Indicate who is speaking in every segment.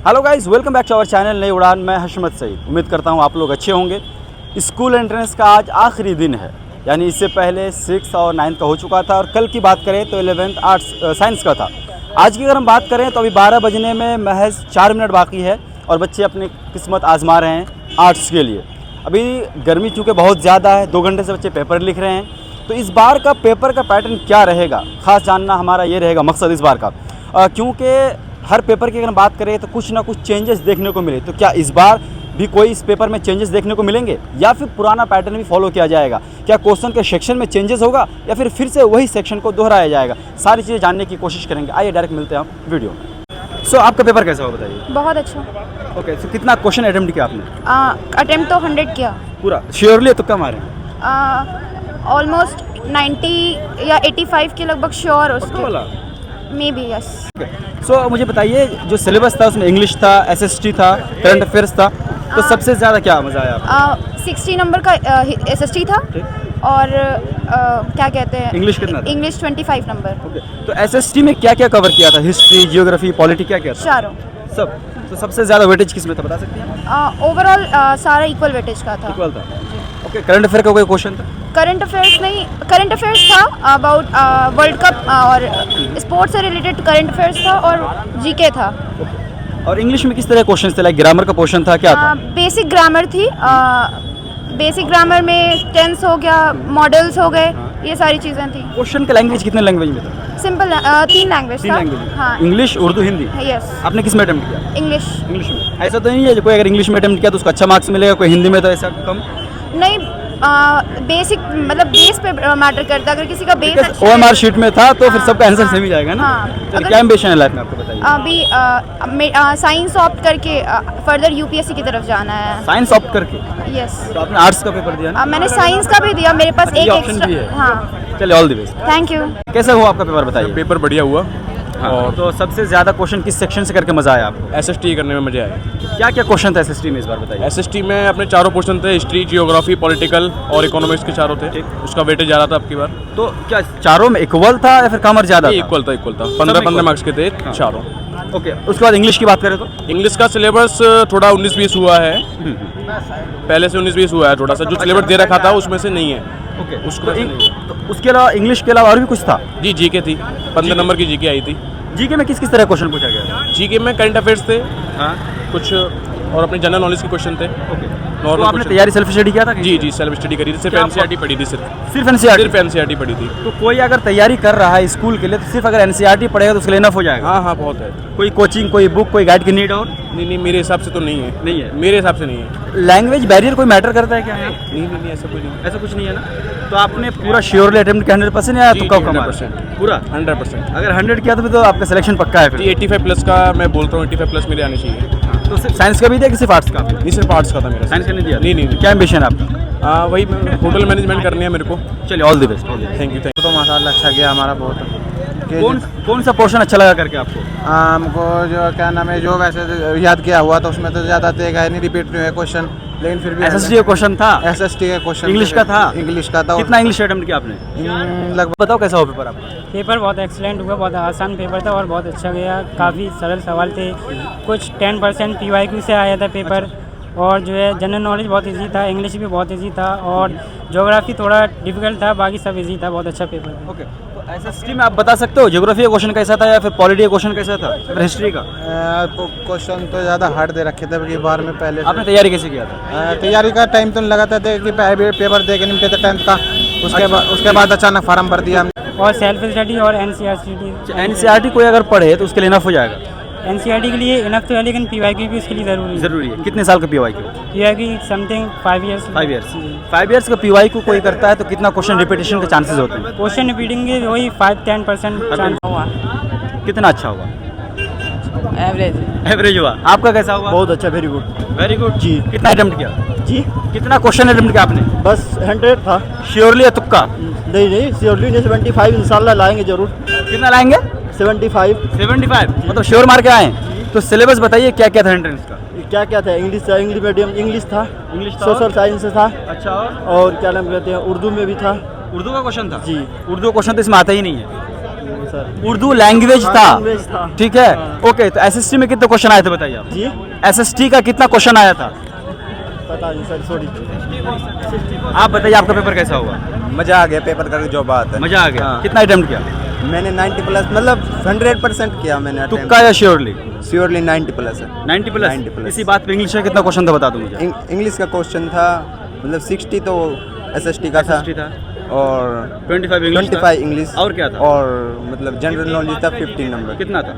Speaker 1: Hello guys, welcome back to our channel Nai Udaan. मैं हशमत सईद। उम्मीद करता हूँ आप लोग अच्छे होंगे। स्कूल एंट्रेंस का आज आखिरी दिन है, यानी इससे पहले 6 और 9 का हो चुका था और कल की बात करें तो 11th आर्ट्स साइंस का था। आज की अगर हम बात करें तो अभी 12 बजने में महज 4 मिनट बाकी है और बच्चे अपनी किस्मत आजमा रहे हैं आर्ट्स के लिए। अभी गर्मी चूँकि बहुत ज़्यादा है, 2 घंटे से बच्चे पेपर लिख रहे हैं, तो इस बार का पेपर का पैटर्न क्या रहेगा, ख़ास जानना हमारा ये रहेगा मकसद इस बार का। क्योंकि हर पेपर की अगर हम बात करें तो कुछ ना कुछ चेंजेस देखने को मिले, तो क्या इस बार भी कोई इस पेपर में चेंजेस देखने को मिलेंगे या फिर पुराना पैटर्न भी फॉलो किया जाएगा? क्या क्वेश्चन के सेक्शन में चेंजेस होगा या फिर से वही सेक्शन को दोहराया जाएगा? सारी चीज़ें जानने की कोशिश करेंगे। आइए डायरेक्ट मिलते हैं हम वीडियो में। सो आपका पेपर कैसा हो बताइए?
Speaker 2: बहुत अच्छा।
Speaker 1: ओके, सो कितना क्वेश्चन अटेम्प्ट किया आपने?
Speaker 2: अटेम्प्ट तो 100 किया
Speaker 1: पूरा श्योरली? तो कम आ रहे हैं
Speaker 2: ऑलमोस्ट 90 या 85 के लगभग श्योर उसके, मे बी यस।
Speaker 1: सो मुझे बताइए, जो सिलेबस था उसमें इंग्लिश था, SST था, करंट अफेयर्स था, तो सबसे ज़्यादा क्या मज़ा आया आपको?
Speaker 2: 60 नंबर का SST था और क्या कहते हैं
Speaker 1: इंग्लिश कितना था?
Speaker 2: English 25 number.
Speaker 1: ओके, तो SST में क्या क्या कवर किया था? हिस्ट्री, जियोग्राफी, पॉलिटी, क्या क्या था?
Speaker 2: चारों
Speaker 1: सब। तो सबसे ज़्यादा वेटेज किस में था, बता सकते हैं?
Speaker 2: ओवरऑल सारा इक्वल वेटेज का था।
Speaker 1: इक्वल था। ओके, करंट अफेयर का कोई क्वेश्चन था?
Speaker 2: करंट अफेयर्स नहीं, करंट अफेयर्स था अबाउट वर्ल्ड कप और स्पोर्ट्स से रिलेटेड करंट अफेयर्स था और जीके था।
Speaker 1: और इंग्लिश में किस तरह क्वेश्चन थे? लाइक ग्रामर का क्वेश्चन था, क्या था?
Speaker 2: बेसिक ग्रामर थी। बेसिक ग्रामर में टेंस हो गया, मॉडल्स हो गए, ये सारी चीज़ें थी।
Speaker 1: क्वेश्चन का लैंग्वेज कितने लैंग्वेज में था?
Speaker 2: सिंपल 3 लैंग्वेज था। हाँ,
Speaker 1: इंग्लिश, उर्दू, हिंदी।
Speaker 2: यस।
Speaker 1: आपने किस में अटेम्प्ट किया?
Speaker 2: इंग्लिश।
Speaker 1: इंग्लिश में। ऐसा तो नहीं है कोई अगर इंग्लिश में अटेम्प्ट किया तो उसको अच्छा मार्क्स मिलेगा, कोई हिंदी में तो ऐसा कम?
Speaker 2: नहीं, बेसिक मतलब बेस पे मैटर करता है। अगर किसी का बेस अच्छा
Speaker 1: OMR शीट में था तो फिर सबका आंसर सेम ही जाएगा ना?
Speaker 2: हाँ।
Speaker 1: चलिए, क्या एम्बिशन है लाइफ में आपको बताइए?
Speaker 2: अभी साइंस ऑप्ट करके फर्दर UPSC की तरफ जाना है।
Speaker 1: साइंस ऑप्ट करके?
Speaker 2: यस।
Speaker 1: तो आपने आर्ट्स का पेपर दिया ना?
Speaker 2: मैंने साइंस का भी दिया, मेरे पास एक
Speaker 1: ऑप्शन भी है।
Speaker 2: हाँ।
Speaker 1: चलिए, all the best.
Speaker 2: Thank you.
Speaker 1: कैसा हुआ आपका पेपर बताइए?
Speaker 3: पेपर बढ़िया हुआ।
Speaker 1: हाँ,
Speaker 3: और
Speaker 1: तो सबसे ज़्यादा क्वेश्चन किस सेक्शन से करके मज़ा आया आपको?
Speaker 3: SST करने में मज़े आए।
Speaker 1: क्या क्या क्वेश्चन था SST में इस बार बताइए?
Speaker 3: SST में अपने चारों पोर्शन थे, हिस्ट्री, जियोग्राफी, पॉलिटिकल और इकोनॉमिक्स के चारों थे। उसका वेटेज जा रहा था आपकी बार।
Speaker 1: तो क्या चारों में इक्वल था या फिर कम और ज़्यादा?
Speaker 3: इक्वल था 15 मार्क्स के थे चारों।
Speaker 1: ओके, उसके बाद इंग्लिश की बात करें तो?
Speaker 3: इंग्लिश का सिलेबस थोड़ा 19-20 हुआ है, पहले से 19-20 हुआ है थोड़ा सा। जो सिलेबस दे रखा था उसमें से नहीं है।
Speaker 1: ओके, तो उसके अलावा इंग्लिश के अलावा और भी कुछ था?
Speaker 3: जी, जीके थी, 15 नंबर की जीके आई थी।
Speaker 1: जीके में किस किस तरह क्वेश्चन पूछा गया?
Speaker 3: जीके में करंट अफेयर्स थे,
Speaker 1: हाँ,
Speaker 3: कुछ और अपने जनरल नॉलेज के क्वेश्चन थे।
Speaker 1: ओके। तो
Speaker 3: नॉर्मल
Speaker 1: आपने तैयारी सेल्फ स्टडी किया था?
Speaker 3: जी, सेल्फ स्टडी करी थी। सिर्फ NCERT पढ़ी थी।
Speaker 1: सिर्फ NCERT
Speaker 3: पढ़ी थी।
Speaker 1: तो कोई अगर तैयारी कर रहा है स्कूल के लिए तो सिर्फ अगर NCERT पढ़ेगा तो उसके लिए इनफ हो जाएगा?
Speaker 3: हाँ, बहुत है।
Speaker 1: कोई कोचिंग, कोई बुक, कोई गाइड की नीड और?
Speaker 3: नहीं, मेरे हिसाब से तो नहीं है।
Speaker 1: नहीं है?
Speaker 3: मेरे हिसाब से नहीं है।
Speaker 1: लैंग्वेज बैरियर कोई मैटर करता है क्या?
Speaker 3: नहीं, ऐसा कुछ नहीं।
Speaker 1: ऐसा कुछ नहीं है ना? तो आपने पूरा श्योरली अटेम्प्ट किया 100% या तुक्का कम?
Speaker 3: 100%
Speaker 1: पूरा
Speaker 3: 100%।
Speaker 1: अगर 100 किया तो फिर तो आपका सिलेक्शन पक्का है फिर?
Speaker 3: जी, 85 प्लस का मैं बोलता हूँ, 85 प्लस मेरे आने चाहिए।
Speaker 1: तो सिर्फ साइंस का भी दिया कि सिर्फ आर्ट्स का?
Speaker 3: नहीं, सिर्फ आर्ट्स का था मेरा।
Speaker 1: साइंस का नहीं दिया?
Speaker 3: नहीं।
Speaker 1: क्या एम्बिशन है आपका?
Speaker 3: वही होटल मैनेजमेंट करनी है मेरे को।
Speaker 1: चलिए, all the best.
Speaker 3: Thank you.
Speaker 4: तो माशाल्लाह अच्छा गया हमारा बहुत।
Speaker 1: कौन सा पोर्शन अच्छा लगा करके आपको?
Speaker 4: हमको जो क्या नाम है, जो वैसे याद किया हुआ तो उसमें तो ज़्यादा देगा नहीं, रिपीट नहीं हुआ क्वेश्चन, लेकिन फिर भी
Speaker 1: SST का क्वेश्चन था?
Speaker 4: SST का क्वेश्चन
Speaker 1: इंग्लिश का था?
Speaker 4: इंग्लिश का था।
Speaker 1: कितना इंग्लिश अटेम्प्ट किया आपने?
Speaker 4: लगभग।
Speaker 1: बताओ कैसा हो पेपर आपका?
Speaker 5: पेपर बहुत एक्सीलेंट हुआ, बहुत आसान पेपर था और बहुत अच्छा गया। काफ़ी सरल सवाल थे, कुछ 10% PYQ से आया था पेपर। और जो है जनरल नॉलेज बहुत इजी था, इंग्लिश भी बहुत इजी था और ज्योग्राफी थोड़ा डिफिकल्ट था, बाकी सब इजी था। बहुत अच्छा पेपर था।
Speaker 1: ओके, तो SST में आप बता सकते हो ज्योग्राफी का क्वेश्चन कैसा था या फिर पॉलिटी का क्वेश्चन कैसा था, फिर हिस्ट्री का?
Speaker 4: क्वेश्चन तो ज़्यादा हार्ड दे रखे थे कि बार में पहले।
Speaker 1: आपने तैयारी कैसे किया था?
Speaker 4: तैयारी का टाइम तो लगाता था कि पेपर दे के निपटे थे 10th का, उसके बाद अचानक फार्म भर दिया।
Speaker 5: और सेल्फ स्टडी और NCERT
Speaker 1: कोई अगर पढ़े तो उसके लिए इनफ हो जाएगा?
Speaker 5: NCERT के लिए इनफ तो है, लेकिन PYQ भी उसके लिए ज़रूरी है।
Speaker 1: कितने साल का PYQ?
Speaker 5: PYQ something 5 years.
Speaker 1: 5 years का PYQ कोई करता है तो कितना क्वेश्चन रिपीटेशन के चांसेस होते हैं?
Speaker 5: क्वेश्चन रिपीटिंग के वही 5-10% चांस हुआ।
Speaker 1: कितना अच्छा हुआ? एवरेज हुआ। आपका कैसा हुआ?
Speaker 6: बहुत अच्छा, वेरी गुड
Speaker 1: जी। कितना अटेम्प्ट किया
Speaker 6: जी?
Speaker 1: कितना क्वेश्चन अटेम्प्ट किया आपने?
Speaker 6: बस 100 था।
Speaker 1: श्योरली या तुक्का?
Speaker 6: नहीं, श्योरली नहीं, 75 इंशाल्लाह लाएंगे जरूर।
Speaker 1: कितना लाएंगे?
Speaker 6: 75
Speaker 1: मतलब श्योर मार के आए। तो सिलेबस बताइए क्या क्या था एंट्रेंस का?
Speaker 6: क्या था? इंग्लिश था, इंग्लिश मीडियम इंग्लिश था, सोशल साइंस था।
Speaker 1: अच्छा,
Speaker 6: और क्या नाम कहते हैं, उर्दू में भी था।
Speaker 1: उर्दू का क्वेश्चन था?
Speaker 6: जी।
Speaker 1: उर्दू का क्वेश्चन तो इसमें आता ही नहीं है।
Speaker 6: सर।
Speaker 1: उर्दू लैंग्वेज था,
Speaker 6: लैंग्वेज था।
Speaker 1: ठीक है। ओके, तो एसएसटी में कितने क्वेश्चन आए थे बताइए आप?
Speaker 6: जी
Speaker 1: एसएसटी का कितना क्वेश्चन आया था
Speaker 6: पता नहीं सर, सॉरी।
Speaker 1: आप बताइए, आपका पेपर कैसा हुआ?
Speaker 4: मज़ा आ गया पेपर करके, जो बात है।
Speaker 1: मजा आ गया।
Speaker 4: हाँ।
Speaker 1: कितना अटेम्प्ट किया?
Speaker 4: मैंने 90 प्लस, मतलब 100% किया मैंने
Speaker 1: तुक्का या श्योरली?
Speaker 4: श्योरली 90 प्लस है।
Speaker 1: 90 प्लस।
Speaker 4: 90 प्लस।
Speaker 1: इसी बात पे इंग्लिश का कितना क्वेश्चन था बता दो मुझे।
Speaker 4: इंग्लिश का क्वेश्चन था, मतलब 60 तो एसएसटी का था,
Speaker 1: SST था
Speaker 4: और
Speaker 1: 25 इंग्लिश
Speaker 4: 25 इंग्लिश,
Speaker 1: और क्या था?
Speaker 4: और मतलब जनरल नॉलेज था 15 नंबर,
Speaker 1: कितना था?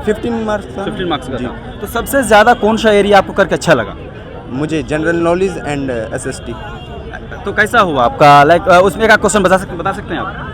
Speaker 4: 15 मार्क्स था।
Speaker 1: 15 मार्क्स का
Speaker 4: जी।
Speaker 1: था। तो सबसे ज्यादा कौन सा एरिया आपको करके अच्छा लगा?
Speaker 4: मुझे जनरल नॉलेज एंड एसएसटी।
Speaker 1: तो कैसा हुआ आपका? लाइक उसमें एक क्वेश्चन बता सकते हैं आप?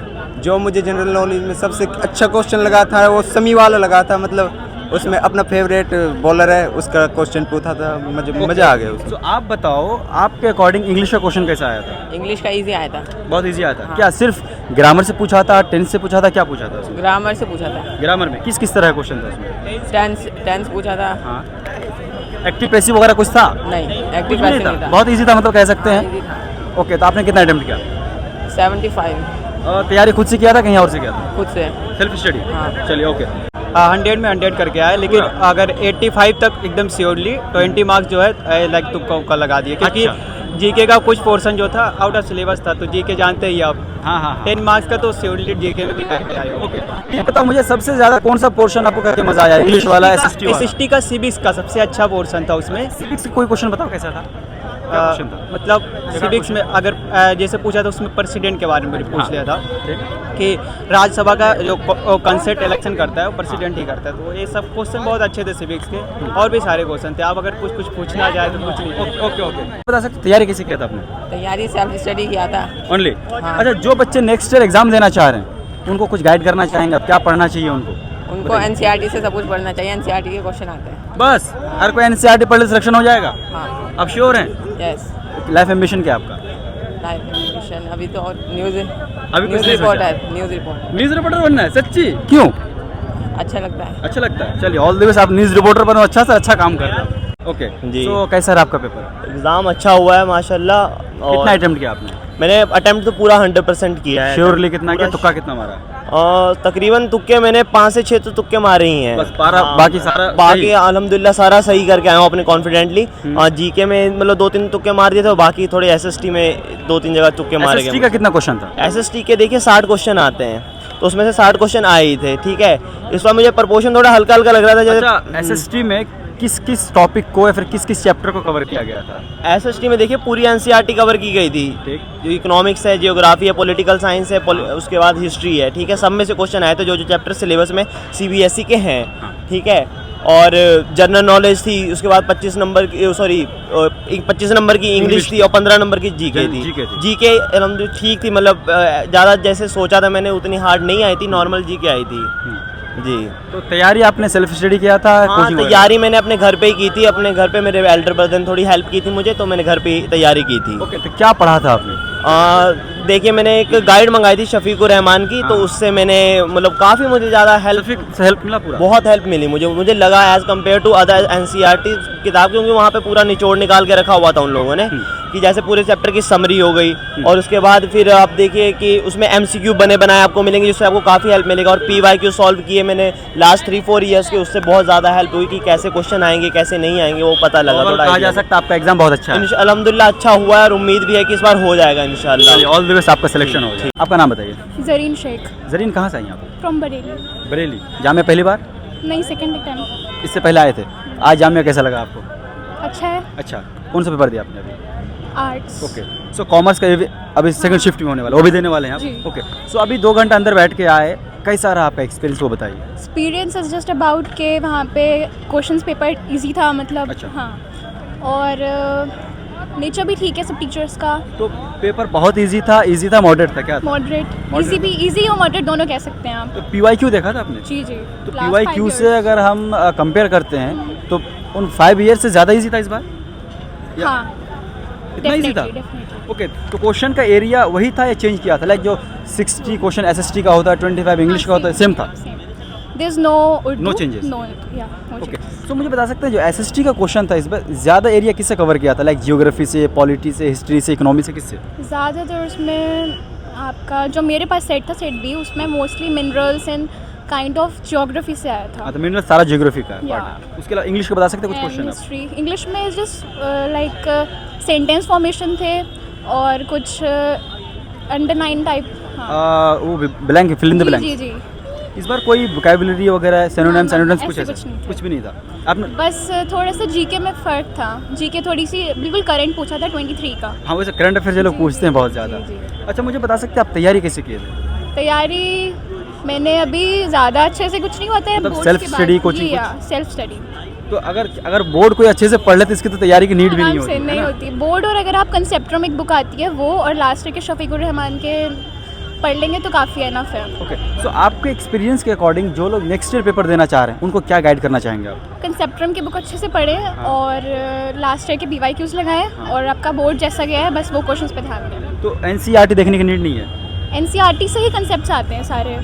Speaker 4: जो मुझे जनरल नॉलेज में सबसे अच्छा क्वेश्चन लगा था वो समी वाला लगा था, मतलब उसमें अपना फेवरेट बॉलर है उसका क्वेश्चन पूछा था, मुझे मज़ा आ गया उसमें।
Speaker 1: तो आप बताओ, आपके अकॉर्डिंग इंग्लिश का क्वेश्चन कैसा आया था?
Speaker 7: इंग्लिश का इजी आया था।
Speaker 1: बहुत इजी आया था। क्या सिर्फ ग्रामर से पूछा था, टेंस से पूछा था, क्या पूछा था उसमें?
Speaker 7: ग्रामर से पूछा था।
Speaker 1: ग्रामर में किस किस तरह का क्वेश्चन था उसमें?
Speaker 7: टेंस पूछा था।
Speaker 1: हाँ, एक्टिव पैसिव वगैरह कुछ था?
Speaker 7: नहीं,
Speaker 1: कुछ
Speaker 7: एक्टिव
Speaker 1: नहीं
Speaker 7: पैसिव
Speaker 1: था।
Speaker 7: नहीं था।
Speaker 1: बहुत इजी था मतलब कह सकते हैं।
Speaker 7: Easy था।
Speaker 1: ओके, तो आपने कितना अटेम्प्ट किया?
Speaker 7: 75
Speaker 1: और तैयारी खुद से किया था कहीं और से किया था?
Speaker 7: खुद से।
Speaker 1: Self study?
Speaker 7: हाँ।
Speaker 1: चलिए, ओके।
Speaker 8: 100 में 100 करके आए, लेकिन
Speaker 1: पूरा?
Speaker 8: अगर 85 तक एकदम श्योरली 20 मार्क्स जो है लाइक तुक्का उक्का लगा दिए, क्योंकि
Speaker 1: अच्छा।
Speaker 8: जीके का कुछ पोर्शन जो था आउट ऑफ सिलेबस था, तो जीके जानते ही आप।
Speaker 1: हाँ हाँ
Speaker 8: 10 मार्क्स का तो श्योरली जीके में भी करके आए।
Speaker 1: ओके, ये बताओ मुझे सबसे ज्यादा कौन सा पोर्शन आपको करके मजा आया? इंग्लिश वाला, एसएसटी वाला?
Speaker 8: एसएसटी का सिविक्स का सबसे अच्छा पोर्शन था उसमें।
Speaker 1: सिविक्स का कोई क्वेश्चन बताओ कैसा था? क्या क्वेश्चन था?
Speaker 8: मतलब सिविक्स में अगर जैसे पूछा था उसमें प्रेसिडेंट के बारे में पूछ
Speaker 1: हाँ।
Speaker 8: लिया था
Speaker 1: ठीक।
Speaker 8: कि राज्यसभा का जो कंसेप्ट इलेक्शन करता है वो प्रेसिडेंट ही करता है, तो ये सब क्वेश्चन बहुत अच्छे थे सिविक्स के। और भी सारे क्वेश्चन थे, आप अगर कुछ पूछना चाहे तो पूछ लीजिए।
Speaker 1: ओके ओके, बता सकते तैयारी कैसे किया था आपने?
Speaker 7: तैयारी सेल्फ स्टडी किया था।
Speaker 1: ओनली?
Speaker 7: हाँ।
Speaker 1: अच्छा, जो बच्चे नेक्स्ट ईयर एग्जाम देना चाह रहे हैं उनको कुछ गाइड करना चाहेंगे आप? क्या पढ़ना चाहिए उनको?
Speaker 7: उनको एनसीईआरटी से सब कुछ पढ़ना चाहिए। एनसीईआरटी के क्वेश्चन आते हैं।
Speaker 1: बस हर कोई एनसीईआरटी पढ़ ले सिलेक्शन हो जाएगा?
Speaker 7: हाँ।
Speaker 1: आप श्योर हैं?
Speaker 7: यस।
Speaker 1: लाइफ एम्बिशन क्या है आपका?
Speaker 7: लाइफ मिशन अभी तो और न्यूज़
Speaker 1: अभी कुछ
Speaker 7: न्यूज़
Speaker 1: नहीं सोचा?
Speaker 7: Reporter. News report
Speaker 1: news reporter बनना है? सच्ची? क्यों
Speaker 7: अच्छा लगता है।
Speaker 1: अच्छा लगता है? चलिए, ऑल द बेस्ट। आप न्यूज़ रिपोर्टर बनो, अच्छा से अच्छा काम कर रहे हो। ओके
Speaker 6: जी।
Speaker 1: तो कैसा रहा आपका पेपर?
Speaker 6: एग्ज़ाम अच्छा हुआ है माशाल्लाह।
Speaker 1: कितना
Speaker 6: और
Speaker 1: अटेम्प्ट किया आपने?
Speaker 6: मैंने अटेम्प्ट तो पूरा 100% किया है।
Speaker 1: श्योरली कितना किया?
Speaker 6: पूरा
Speaker 1: तुक्का कितना मारा?
Speaker 6: तकरीबन तुक्के मैंने 5 से 6 तो तुक्के मारे ही हैं।
Speaker 1: बस बाकी सारा
Speaker 6: बाकी
Speaker 1: सही?
Speaker 6: अल्हम्दुलिल्लाह सारा सही करके आया हूँ अपने कॉन्फिडेंटली। जीके में मतलब 2-3 तुक्के मार दिए थे, बाकी थोड़े एसएसटी में 2-3 जगह तुक्के मारे
Speaker 1: एसएसटी
Speaker 6: गए।
Speaker 1: का कितना क्वेश्चन था?
Speaker 6: एसएसटी के देखिए 60 क्वेश्चन आते हैं, तो उसमें से 60 क्वेश्चन आए ही थे। ठीक है, इस बार मुझे प्रपोर्शन थोड़ा हल्का हल्का लग रहा था। जैसे
Speaker 1: अच्छा, एसएसटी में किस किस टॉपिक को या फिर किस किस चैप्टर को कवर किया गया था?
Speaker 6: एसएसटी में देखिए पूरी एनसीईआरटी कवर की गई थी।
Speaker 1: ठीक।
Speaker 6: जो इकोनॉमिक्स है, जियोग्राफी है, पॉलिटिकल साइंस है, उसके बाद हिस्ट्री है। ठीक है, सब में से क्वेश्चन आए थे जो जो चैप्टर सिलेबस में सीबीएसई के हैं। ठीक है, और जनरल नॉलेज थी, उसके बाद 25 नंबर की 25 नंबर की इंग्लिश थी और 15 नंबर की जीके थी। जीके अलहमदुलिल्लाह ठीक थी, मतलब ज़्यादा जैसे सोचा था मैंने उतनी हार्ड नहीं आई थी, नॉर्मल जीके आई थी। जी।
Speaker 1: तो तैयारी आपने सेल्फ स्टडी किया था?
Speaker 6: हाँ,
Speaker 1: कोचिंग वगैरह?
Speaker 6: तैयारी मैंने अपने घर पे ही की थी। अपने घर पे मेरे एल्डर ब्रदर ने थोड़ी हेल्प की थी मुझे, तो मैंने घर पे ही तैयारी की थी।
Speaker 1: ओके, तो क्या पढ़ा था आपने?
Speaker 6: देखिए, मैंने एक गाइड मंगाई थी शफीकुर रहमान की, तो उससे मैंने मतलब काफ़ी मुझे ज़्यादा
Speaker 1: हेल्प मिला पूरा?
Speaker 6: बहुत हेल्प मिली मुझे लगा as compare to other NCERT किताब, क्योंकि वहाँ पे पूरा निचोड़ निकाल के रखा हुआ था उन लोगों ने कि जैसे पूरे चैप्टर की समरी हो गई, और उसके बाद फिर आप देखिए कि उसमें एमसीक्यू बने बनाए आपको मिलेंगे, जिससे आपको काफ़ी हेल्प मिलेगा। और पीवाईक्यू सॉल्व किए मैंने लास्ट 3-4 ईयर्स के, उससे बहुत ज़्यादा हेल्प हुई कि कैसे क्वेश्चन आएंगे कैसे नहीं आएंगे, वो पता लगा।
Speaker 1: ओवरऑल कहा जा सकता है आपका एग्जाम बहुत अच्छा है?
Speaker 6: अल्हम्दुलिल्लाह अच्छा हुआ है, और उम्मीद भी है कि इस बार हो जाएगा इंशाल्लाह।
Speaker 1: ऑल द बेस्ट, आपका सिलेक्शन हो जाए। आपका नाम बताइए।
Speaker 2: जरीन शेख
Speaker 1: जरीन, कहाँ से आई आप?
Speaker 2: फ्रॉम बरेली।
Speaker 1: बरेली। जामिया पहली बार?
Speaker 2: नहीं, सेकंड अटेम्प्ट।
Speaker 1: इससे पहले आए थे? आज जामिया कैसा लगा आपको?
Speaker 2: अच्छा है।
Speaker 1: अच्छा, कौन सा पेपर दिया आपने अभी?
Speaker 2: आर्ट्स।
Speaker 1: ओके, सो कॉमर्स का अभी सेकंड शिफ्ट में होने वाला, वो भी देने वाले हैं
Speaker 2: जी।
Speaker 1: आप? ओके, सो अभी 2 घंटा अंदर बैठ के आए, कैसा रहा आपका एक्सपीरियंस, वो बताइए।
Speaker 2: एक्सपीरियंस इज जस्ट अबाउट के वहाँ पे क्वेश्चंस पेपर इजी था, मतलब
Speaker 1: अच्छा।
Speaker 2: हाँ, और नेचर भी ठीक है सब टीचर्स का।
Speaker 1: तो पेपर बहुत इजी था मॉडरेट था? क्या था?
Speaker 2: मॉडरेट, इजी भी, इजी और मॉडरेट दोनों कह सकते हैं आप।
Speaker 1: तो पीवाईक्यू देखा था आपने?
Speaker 2: जी जी।
Speaker 1: तो पीवाईक्यू से अगर हम कंपेयर करते हैं तो उन 5 ईयर से ज़्यादा इजी था इस बार?
Speaker 2: हाँ,
Speaker 1: इतना इजी था?
Speaker 2: डेफिनेटली।
Speaker 1: ओके, तो क्वेश्चन का एरिया वही था या चेंज किया था? लाइक जो 60 क्वेश्चन एसएसटी का होता है, 25 इंग्लिश का होता है, सेम था?
Speaker 2: There is no
Speaker 1: No changes?
Speaker 2: No, या नो
Speaker 1: ओके, सो मुझे बता सकते हैं जो एसएसटी का क्वेश्चन था इस बार ज़्यादा एरिया किससे कवर किया था? लाइक जियोग्राफी से, पॉलिटी से, हिस्ट्री से, इकोनॉमी से, किससे?
Speaker 2: ज़्यादातर उसमें आपका जो मेरे पास सेट था सेट बी, उसमें mostly minerals and kind of geography से आया था.
Speaker 1: हाँ तो मिनरल सारा ज्योग्राफी का है
Speaker 2: Yeah.
Speaker 1: part है. उसके अलावा इंग्लिश का बता सकते हैं कुछ
Speaker 2: एंड
Speaker 1: क्वेश्चन आप?
Speaker 2: हिस्ट्री. इंग्लिश में जस्ट लाइक सेंटेंस फॉर्मेशन थे और कुछ अंडर 9 टाइप.
Speaker 1: वो ब्लैंक फिल इन द
Speaker 2: जी
Speaker 1: ब्लैंक.
Speaker 2: जी.
Speaker 1: इस बार कोई वोकैबुलरी वगैरह सिनोनिम्स
Speaker 2: ना,
Speaker 1: एनोनिम्स
Speaker 2: ऐसे
Speaker 1: कुछ ऐसा
Speaker 2: कुछ नहीं था.
Speaker 1: कुछ भी नहीं था आपने?
Speaker 2: बस थोड़ा सा जीके में फ़र्क था. जीके थोड़ी सी बिल्कुल करंट पूछा था 23 का.
Speaker 1: हाँ वैसे करंट अफेयर लोग
Speaker 2: जी,
Speaker 1: पूछते हैं बहुत
Speaker 2: जी,
Speaker 1: ज़्यादा.
Speaker 2: जी.
Speaker 1: अच्छा मुझे बता सकते हैं आप तैयारी कैसे किए थे?
Speaker 2: तैयारी मैंने अभी ज़्यादा अच्छे से कुछ नहीं होता है.
Speaker 1: मतलब
Speaker 2: boards
Speaker 1: self
Speaker 2: के बाद.
Speaker 1: study, coaching
Speaker 2: जी,
Speaker 1: कुछ?
Speaker 2: हाँ, सेल्फ स्टडी.
Speaker 1: तो अगर बोर्ड कोई अच्छे से पढ़ ले तो इसकी तो तैयारी की नीड भी नहीं
Speaker 2: आराम
Speaker 1: होती
Speaker 2: से
Speaker 1: है
Speaker 2: नहीं
Speaker 1: ना?
Speaker 2: होती. बोर्ड और अगर आप कंसेप्ट्रम एक बुक आती है वो और लास्ट ईयर के शफीकुर रहमान के पढ़ लेंगे तो काफ़ी एनफ है.
Speaker 1: ओके सो आपके एक्सपीरियंस के अकॉर्डिंग जो लोग नेक्स्ट ईयर पेपर देना चाह रहे हैं उनको क्या गाइड करना चाहेंगे आप?
Speaker 2: कंसेप्ट्रम की बुक अच्छे से पढ़ें और लास्ट ईयर के BYQs लगाएं और आपका बोर्ड जैसा गया है बस वो क्वेश्चंस पे ध्यान दें.
Speaker 1: तो NCERT देखने की नीड नहीं है?
Speaker 2: NCERT से ही कंसेप्ट्स आते हैं सारे.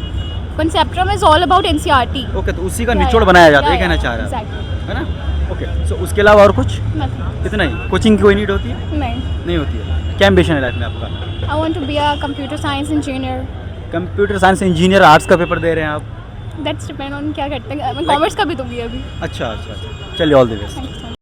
Speaker 2: Conceptrum is all about NCERT.
Speaker 1: Okay तो उसी का निचोड़ बनाया जाता है ये कहना चाह रहा है
Speaker 2: एग्जैक्टली.
Speaker 1: है ना? ओके सो उसके अलावा और कुछ इतना ही? कोचिंग की कोई नीड होती है? नहीं होती है. क्या एम्बिशन है लाइफ में आपका?
Speaker 2: I want to be a computer science engineer.
Speaker 1: Computer science engineer arts का पेपर दे रहे हैं आप?
Speaker 2: दैट्स डिपेंड ऑन क्या करते हैं. मैं कॉमर्स का भी दूंगी अभी.
Speaker 1: अच्छा चलिए all the best.
Speaker 2: Thank you.